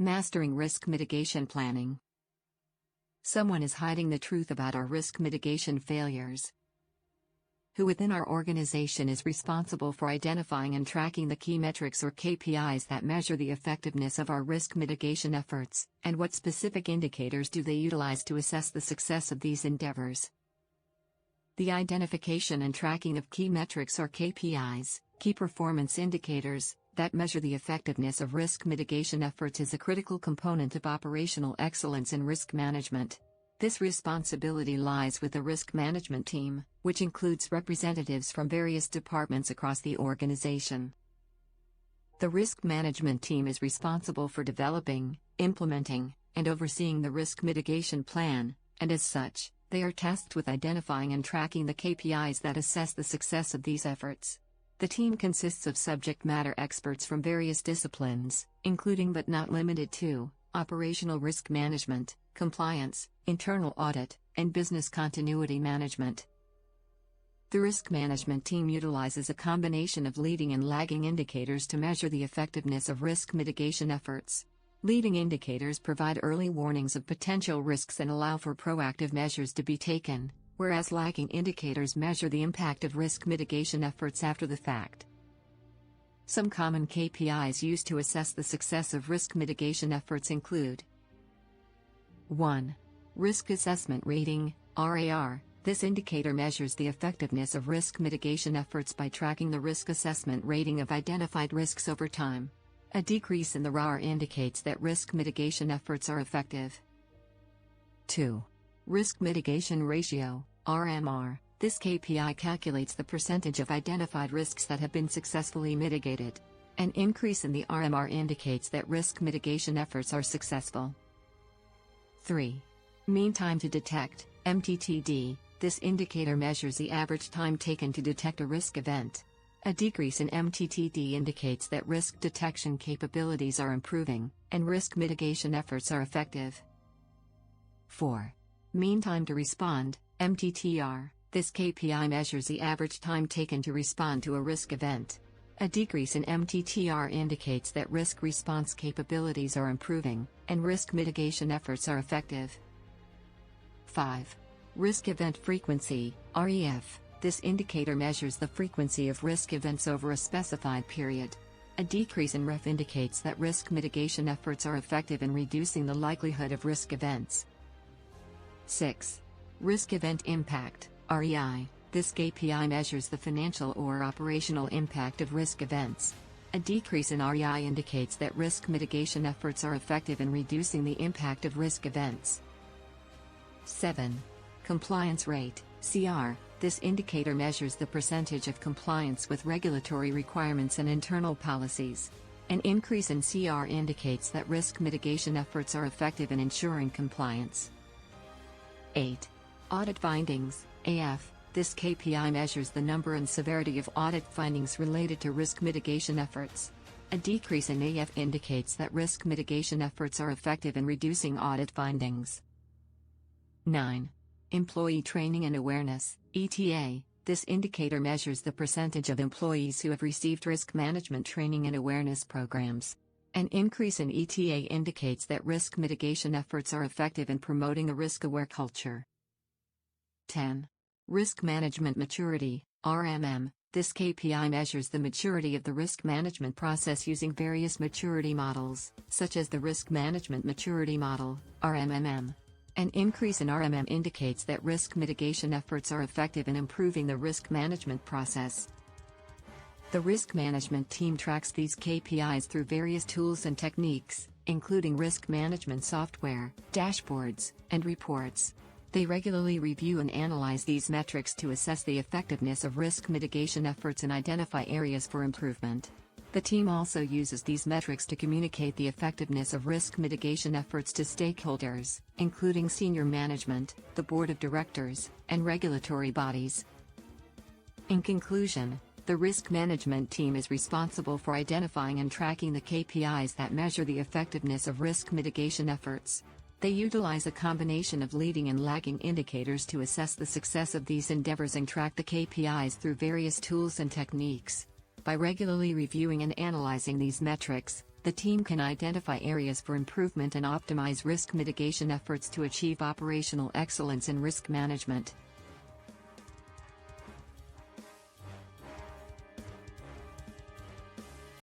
Mastering risk mitigation planning. Someone is hiding the truth about our risk mitigation failures. Who within our organization is responsible for identifying and tracking the key metrics or KPIs that measure the effectiveness of our risk mitigation efforts, and what specific indicators do they utilize to assess the success of these endeavors? The identification and tracking of key metrics or KPIs, key performance indicators, that measure the effectiveness of risk mitigation efforts is a critical component of operational excellence in risk management. This responsibility lies with the risk management team, which includes representatives from various departments across the organization. The risk management team is responsible for developing, implementing, and overseeing the risk mitigation plan, and as such, they are tasked with identifying and tracking the KPIs that assess the success of these efforts. The team consists of subject matter experts from various disciplines, including but not limited to operational risk management, compliance, internal audit, and business continuity management. The risk management team utilizes a combination of leading and lagging indicators to measure the effectiveness of risk mitigation efforts. Leading indicators provide early warnings of potential risks and allow for proactive measures to be taken, whereas lagging indicators measure the impact of risk mitigation efforts after the fact. Some common KPIs used to assess the success of risk mitigation efforts include 1. Risk Assessment Rating, RAR. This indicator measures the effectiveness of risk mitigation efforts by tracking the risk assessment rating of identified risks over time. A decrease in the RAR indicates that risk mitigation efforts are effective. 2. Risk Mitigation Ratio, RMR. This KPI calculates the percentage of identified risks that have been successfully mitigated. An increase in the RMR indicates that risk mitigation efforts are successful. 3. Mean Time to Detect, MTTD. This indicator measures the average time taken to detect a risk event. A decrease in MTTD indicates that risk detection capabilities are improving, and risk mitigation efforts are effective. 4. Mean Time to Respond, MTTR. This KPI measures the average time taken to respond to a risk event. A decrease in MTTR indicates that risk response capabilities are improving, and risk mitigation efforts are effective. 5. Risk Event Frequency, REF. This indicator measures the frequency of risk events over a specified period. A decrease in REF indicates that risk mitigation efforts are effective in reducing the likelihood of risk events. 6. Risk Event Impact, REI. This KPI measures the financial or operational impact of risk events. A decrease in REI indicates that risk mitigation efforts are effective in reducing the impact of risk events. 7. Compliance Rate, CR. This indicator measures the percentage of compliance with regulatory requirements and internal policies. An increase in CR indicates that risk mitigation efforts are effective in ensuring compliance. 8. Audit Findings, AF. This KPI measures the number and severity of audit findings related to risk mitigation efforts. A decrease in AF indicates that risk mitigation efforts are effective in reducing audit findings. 9. Employee Training and Awareness, ETA. This indicator measures the percentage of employees who have received risk management training and awareness programs. An increase in ETA indicates that risk mitigation efforts are effective in promoting a risk-aware culture. 10. Risk Management Maturity, RMM. This KPI measures the maturity of the risk management process using various maturity models, such as the Risk Management Maturity Model, RMMM. An increase in RMM indicates that risk mitigation efforts are effective in improving the risk management process. The risk management team tracks these KPIs through various tools and techniques, including risk management software, dashboards, and reports. They regularly review and analyze these metrics to assess the effectiveness of risk mitigation efforts and identify areas for improvement. The team also uses these metrics to communicate the effectiveness of risk mitigation efforts to stakeholders, including senior management, the board of directors, and regulatory bodies. In conclusion, the risk management team is responsible for identifying and tracking the KPIs that measure the effectiveness of risk mitigation efforts. They utilize a combination of leading and lagging indicators to assess the success of these endeavors and track the KPIs through various tools and techniques. By regularly reviewing and analyzing these metrics, The team can identify areas for improvement and optimize risk mitigation efforts to achieve operational excellence in risk management.